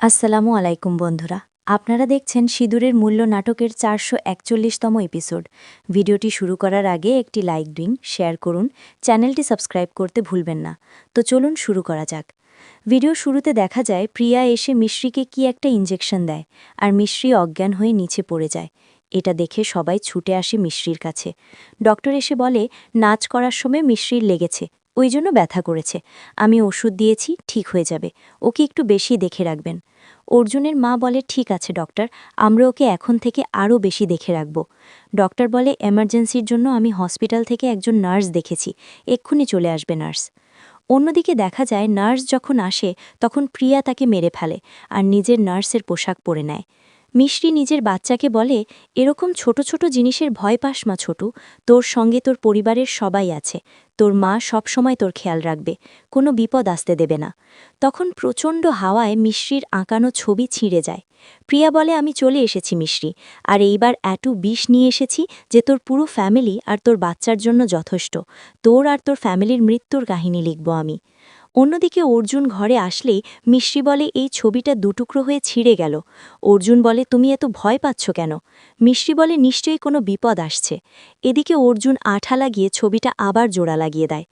আসসালামু আলাইকুম বন্ধুরা, আপনারা দেখছেন সিঁদুরের মূল্য নাটকের 441তম এপিসোড। ভিডিওটি শুরু করার আগে একটি লাইক দিন, শেয়ার করুন, চ্যানেলটি সাবস্ক্রাইব করতে ভুলবেন না। তো চলুন শুরু করা যাক। ভিডিও শুরুতে দেখা যায় প্রিয়া এসে মিশ্রিকে কি একটা ইঞ্জেকশন দেয়, আর মিশ্রি অজ্ঞান হয়ে নিচে পড়ে যায়। এটা দেখে সবাই ছুটে আসে মিশ্রির কাছে। ডক্টর এসে বলে নাচ করার সময় মিশ্রির লেগেছে, ওই জন্য ব্যথা করেছে। আমি ওষুধ দিয়েছি, ঠিক হয়ে যাবে, ওকে একটু বেশি দেখে রাখবেন। অর্জুনের মা বলে ঠিক আছে ডক্টর, আমরা ওকে এখন থেকে আরও বেশি দেখে রাখব। ডক্টর বলে এমার্জেন্সির জন্য আমি হসপিটাল থেকে একজন নার্স দেখেছি, এক্ষুনি চলে আসবে নার্স। অন্যদিকে দেখা যায় নার্স যখন আসে তখন প্রিয়া তাকে মেরে ফেলে আর নিজের নার্সের পোশাক পরে নেয়। মিষ্টি নিজের বাচ্চাকে বলে এরকম ছোট ছোট জিনিসের ভয় পাস মা ছোটু, তোর সঙ্গে তোর পরিবারের সবাই আছে, তোর মা সব সময় তোর খেয়াল রাখবে, কোনো বিপদ আসতে দেবে না। তখন প্রচণ্ড হাওয়ায় মিশ্রির আঁকানো ছবি ছিঁড়ে যায়। প্রিয়া বলে আমি চলে এসেছি মিশ্রি, আর এইবার এত বিষ নিয়ে এসেছি যে তোর পুরো ফ্যামিলি আর তোর বাচ্চার জন্য যথেষ্ট। তোর আর তোর ফ্যামিলির মৃত্যুর কাহিনী লিখব আমি। অন্যদিকে অর্জুন ঘরে আসলেই মিশ্রি বলে এই ছবিটা দুটুকরো হয়ে ছিঁড়ে গেল। অর্জুন বলে তুমি এত ভয় পাচ্ছ কেন? মিশ্রি বলে নিশ্চয়ই কোনো বিপদ আসছে। এদিকে অর্জুন আঠা লাগিয়ে ছবিটা আবার জোড়া লাগিয়ে দেয়।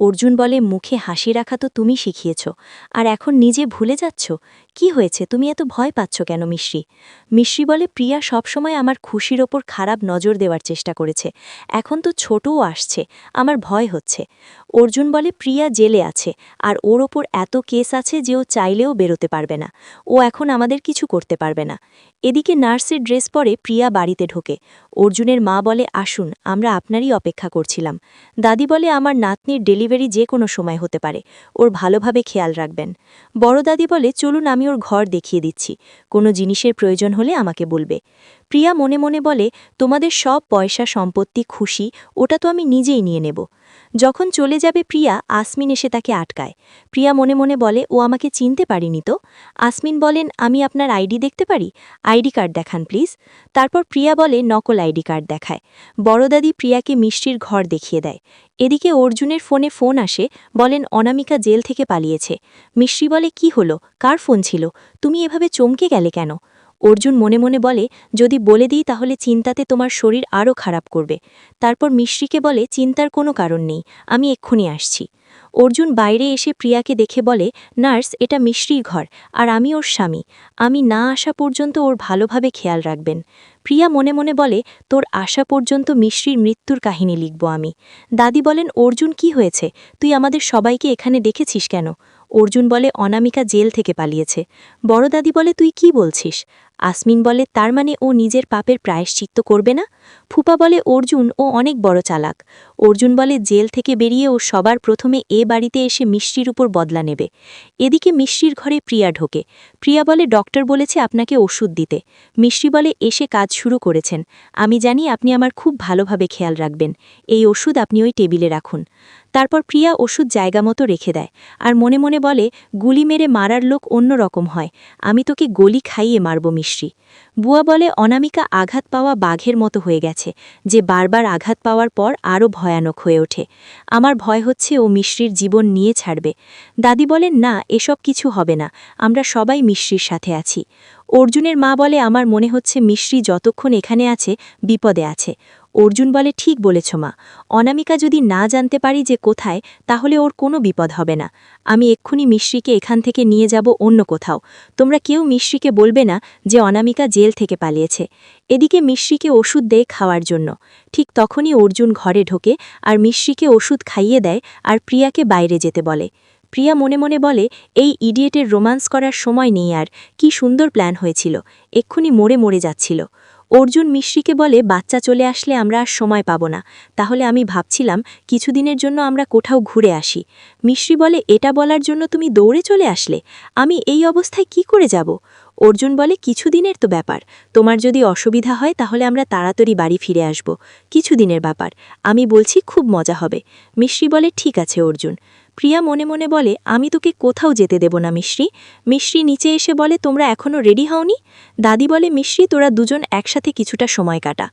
অর্জুন বলে মুখে হাসি রাখা তো তুমি শিখিয়েছ, আর এখন নিজে ভুলে যাচ্ছ। কি হয়েছে, তুমি এত ভয় পাচ্ছ কেন মিশ্রি? মিশ্রি বলে প্রিয়া সবসময় আমার খুশির ওপর খারাপ নজর দেওয়ার চেষ্টা করেছে, এখন তো ছোটও আসছে, আমার ভয় হচ্ছে। অর্জুন বলে প্রিয়া জেলে আছে, আর ওর ওপর এত কেস আছে যে ও চাইলেও বেরোতে পারবে না, ও এখন আমাদের কিছু করতে পারবে না। এদিকে নার্সের ড্রেস পরে প্রিয়া বাড়িতে ঢোকে। অর্জুনের মা বলে আসুন, আমরা আপনারই অপেক্ষা করছিলাম। দাদি বলে আমার নাতনির ডেলিভারি যে কোনো সময় হতে পারে, ওর ভালোভাবে খেয়াল রাখবেন। বড় দাদি বলে চলুন আমি ওর ঘর দেখিয়ে দিচ্ছি, কোনো জিনিসের প্রয়োজন হলে আমাকে বলবে। প্রিয়া মনে মনে বলে তোমাদের সব পয়সা সম্পত্তি খুশি ওটা তো আমি নিজেই নিয়ে নেব। যখন চলে যাবে প্রিয়া, আসমিন এসে তাকে আটকায়। প্রিয়া মনে মনে বলে ও আমাকে চিনতে পারিনি তো। আসমিন বলেন আমি আপনার আইডি দেখতে পারি, আইডি কার্ড দেখান প্লিজ। তারপর প্রিয়া বলে নকল আইডি কার্ড দেখায়। বড়দাদি প্রিয়াকে মিষ্টির ঘর দেখিয়ে দেয়। এদিকে অর্জুনের ফোনে ফোন আসে, বলেন অনামিকা জেল থেকে পালিয়েছে। মিষ্টি বলে কি হলো, কার ফোন ছিল, তুমি এভাবে চমকে গেলে কেন? অর্জুন মনে মনে বলে যদি বলে দিই তাহলে চিন্তাতে তোমার শরীর আরও খারাপ করবে। তারপর মিশ্রিকে বলে চিন্তার কোনো কারণ নেই, আমি এক্ষুনি আসছি। অর্জুন বাইরে এসে প্রিয়াকে দেখে বলে নার্স, এটা মিশ্রির ঘর, আর আমি ওর স্বামী, আমি না আসা পর্যন্ত ওর ভালোভাবে খেয়াল রাখবেন। প্রিয়া মনে মনে বলে তোর আসা পর্যন্ত মিশ্রির মৃত্যুর কাহিনী লিখব আমি। দাদি বলেন অর্জুন কি হয়েছে, তুই আমাদের সবাইকে এখানে দেখেছিস কেন? অর্জুন বলে অনামিকা জেল থেকে পালিয়েছে। বড় দাদি বলে তুই কি বলছিস? আসমিন বলে তার মানে ও নিজের পাপের প্রায়শ্চিত্ত করবে না? ফুপা বলে অর্জুন ও অনেক বড় চালাক। অর্জুন বলে জেল থেকে বেরিয়ে ও সবার প্রথমে এ বাড়িতে এসে মিষ্টির উপর বদলা নেবে। এদিকে মিষ্টির ঘরে প্রিয়া ঢোকে। প্রিয়া বলে ডক্টর বলেছে আপনাকে ওষুধ দিতে। মিষ্টি বলে এসে কাজ শুরু করেছেন, আমি জানি আপনি আমার খুব ভালোভাবে খেয়াল রাখবেন, এই ওষুধ আপনি ওই টেবিলে রাখুন। তারপর প্রিয়া ওষুধ জায়গা মতো রেখে দেয়, আর মনে মনে বলে গুলি মেরে মারার লোক অন্য রকম হয়, আমি তোকে গলি খাইয়ে মারব মিশ্রি। বুয়া বলে অনামিকা আঘাত পাওয়া বাঘের মতো হয়ে গেছে, যে বারবার আঘাত পাওয়ার পর আরও ভয়ানক হয়ে ওঠে। আমার ভয় হচ্ছে ও মিশ্রির জীবন নিয়ে ছাড়বে। দাদি বলেন না, এসব কিছু হবে না, আমরা সবাই মিশ্রির সাথে আছি। অর্জুনের মা বলে আমার মনে হচ্ছে মিশ্রি যতক্ষণ এখানে আছে বিপদে আছে। অর্জুন বলে ঠিক বলেছ মা, অনামিকা যদি না জানতে পারি যে কোথায়, তাহলে ওর কোনো বিপদ হবে না। আমি এক্ষুনি মিশ্রিকে এখান থেকে নিয়ে যাব অন্য কোথাও, তোমরা কেউ মিশ্রিকে বলবে না যে অনামিকা জেল থেকে পালিয়েছে। এদিকে মিশ্রিকে ওষুধ দেয় খাওয়ার জন্য। ঠিক তখনই অর্জুন ঘরে ঢোকে আর মিশ্রিকে ওষুধ খাইয়ে দেয় আর প্রিয়াকে বাইরে যেতে বলে। প্রিয়া মনে মনে বলে এই ইডিয়েটের রোমান্স করার সময় নেই, আর কি সুন্দর প্ল্যান হয়েছিল, এক্ষুনি মরে মরে যাচ্ছিল। অর্জুন মিশ্রিকে বলে বাচ্চা চলে আসলে আমরা আর সময় পাব না, তাহলে আমি ভাবছিলাম কিছুদিনের জন্য আমরা কোথাও ঘুরে আসি। মিশ্রি বলে এটা বলার জন্য তুমি দৌড়ে চলে আসলে, আমি এই অবস্থায় কি করে যাব? অর্জুন বলে কিছুদিনের তো ব্যাপার, তোমার যদি অসুবিধা হয় তাহলে আমরা তাড়াতাড়ি বাড়ি ফিরে আসব, কিছুদিনের ব্যাপার, আমি বলছি খুব মজা হবে। মিশ্রি বলে ঠিক আছে অর্জুন। প্রিয়া মনে মনে বলে, আমি তোকে কোথাও যেতে দেব না মিশ্রি। মিশ্রি নিচে এসে বলে, তোমরা এখনও রেডি হওনি? দাদি বলে, মিশ্রি তোরা দুজন একসাথে কিছুটা সময় কাটা।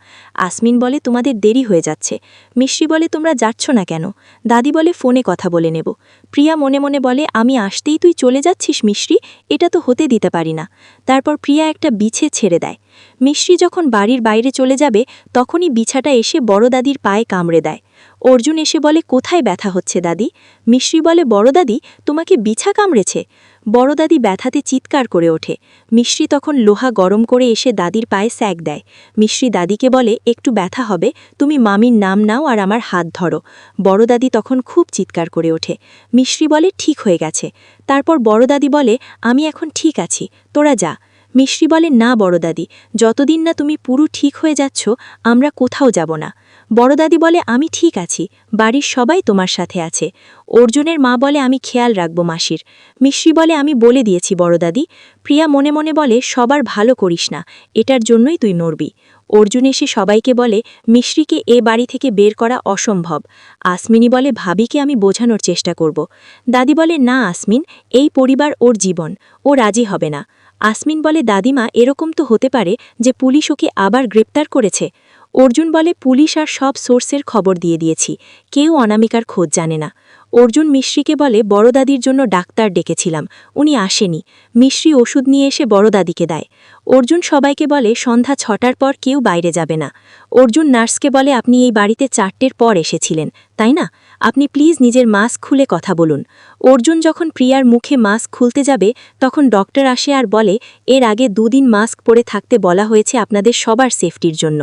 আসমিন বলে, তোমাদের দেরি হয়ে যাচ্ছে। মিশ্রি বলে, তোমরা যাচ্ছ না কেন? দাদি বলে, ফোনে কথা বলে নেব। প্রিয়া মনে মনে বলে, আমি আসতেই তুই চলে যাচ্ছিস মিশ্রি, এটা তো হতে দিতে পারি না। তারপর প্রিয়া একটা বিছে ছেড়ে দেয়। মিশ্রি যখন বাড়ির বাইরে চলে যাবে তখনই বিছাটা এসে বড় দাদির পায়ে কামড়ে দেয়। অর্জুন এসে বলে, কোথায় ব্যথা হচ্ছে দাদি? মিশ্রি বলে, বড় দাদি, তোমাকে বিছা কামড়েছে। বড় দাদি ব্যথাতে চিৎকার করে ওঠে। মিশ্রি তখন লোহা গরম করে এসে দাদির পায়ে স্যাক দেয়। মিশ্রি দাদিকে বলে, একটু ব্যথা হবে, তুমি মামির নাম নাও আর আমার হাত ধরো। বড় দাদি তখন খুব চিৎকার করে ওঠে। মিশ্রি বলে, ঠিক হয়ে গেছে। তারপর বড় দাদি বলে, আমি এখন ঠিক আছি, তোরা যা। মিশ্রি বলে, না বড় দাদি, যতদিন না তুমি পুরো ঠিক হয়ে যাচ্ছ আমরা কোথাও যাব না। বড় দাদি বলে, আমি ঠিক আছি, বাড়ির সবাই তোমার সাথে আছে। অর্জুনের মা বলে, আমি খেয়াল রাখব মাসির। মিশ্রি বলে, আমি বলে দিয়েছি বড় দাদি। প্রিয়া মনে মনে বলে, সবার ভালো করিস না, এটার জন্যই তুই নড়বি। অর্জুন এসে সবাইকে বলে, মিশ্রিকে এ বাড়ি থেকে বের করা অসম্ভব। আসমিনী বলে, ভাবিকে আমি বোঝানোর চেষ্টা করব। দাদি বলে, না আসমিন, এই পরিবার ওর জীবন, ও রাজি হবে না। আসমিন বলে, দাদিমা, এরকম তো হতে পারে যে পুলিশ ওকে আবার গ্রেপ্তার করেছে। অর্জুন বলে, পুলিশ আর সব সোর্সের খবর দিয়ে দিয়েছি, কেউ অনামিকার খোঁজ জানে না। অর্জুন মিশ্রিকে বলে, বড় দাদির জন্য ডাক্তার ডেকেছিলাম, উনি আসেনি। মিশ্রি ওষুধ নিয়ে এসে বড় দাদিকে দেয়। অর্জুন সবাইকে বলে, সন্ধ্যা 6টার পর কেউ বাইরে যাবে না। অর্জুন নার্সকে বলে, আপনি এই বাড়িতে 4টের পর এসেছিলেন, তাই না? আপনি প্লিজ নিজের মাস্ক খুলে কথা বলুন। অর্জুন যখন প্রিয়ার মুখে মাস্ক খুলতে যাবে তখন ডক্টর আসে আর বলে, এর আগে 2 দিন মাস্ক পরে থাকতে বলা হয়েছে আপনাদের সবার সেফটির জন্য।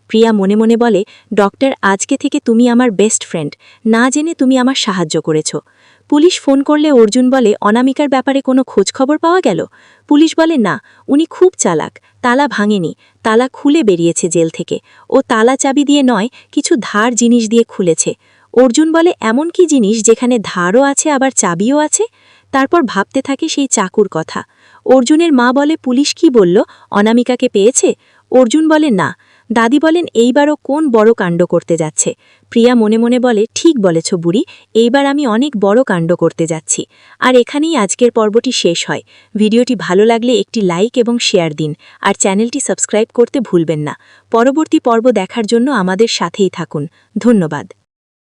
প্রিয়া মনে মনে বলে, ডক্টর, আজকে থেকে তুমি আমার বেস্ট ফ্রেন্ড, না জেনে তুমি আমার সাহায্য করেছ। পুলিশ ফোন করলে অর্জুন বলে, অনামিকার ব্যাপারে কোনো খোঁজখবর পাওয়া গেল? পুলিশ বলে, না, উনি খুব চালাক, তালা ভাঙেনি, তালা খুলে বেরিয়েছে জেল থেকে। ও তালা চাবি দিয়ে নয়, কিছু ধার জিনিস দিয়ে খুলেছে। অর্জুন বলে, এমন কি জিনিস যেখানে ধারও আছে আবার চাবিও আছে? তারপর ভাবতে থাকে সেই চাকুর কথা। অর্জুনের মা বলে, পুলিশ কি বলল, অনামিকাকে পেয়েছে? অর্জুন বলে, না। দাদি বলেন, এইবারও কোন বড় কাণ্ড করতে যাচ্ছে? প্রিয়া মনে মনে বলে, ঠিক বলেছ বুড়ি, এইবার আমি অনেক বড় কাণ্ড করতে যাচ্ছি। আর এখানেই আজকের পর্বটি শেষ হয়। ভিডিওটি ভালো লাগলে একটি লাইক এবং শেয়ার দিন, আর চ্যানেলটি সাবস্ক্রাইব করতে ভুলবেন না। পরবর্তী পর্ব দেখার জন্য আমাদের সাথেই থাকুন। ধন্যবাদ।